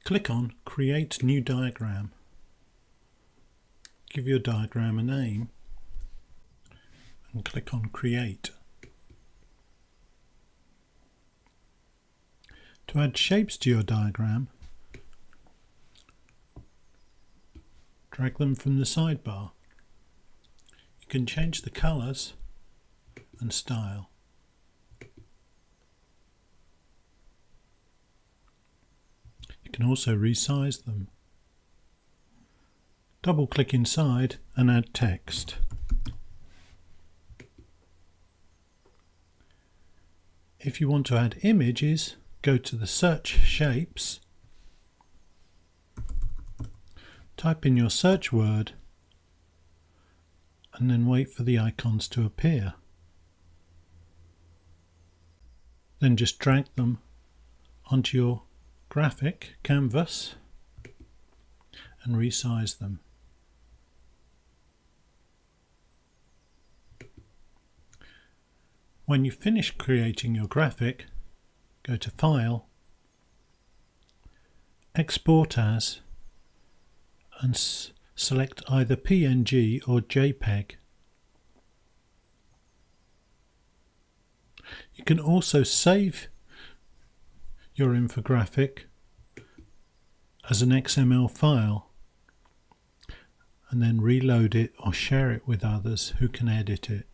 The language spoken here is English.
Click on Create New Diagram. Give your diagram a name and click on Create. To add shapes to your diagram, drag them from the sidebar. You can change the colours and style. You can also resize them. Double click inside and add text. If you want to add images, go to the search shapes, type in your search word and then wait for the icons to appear. Then just drag them onto your graphic canvas and resize them. When you finish creating your graphic, go to File, Export As, and select either PNG or JPEG. You can also save your infographic as an XML file and then reload it or share it with others who can edit it.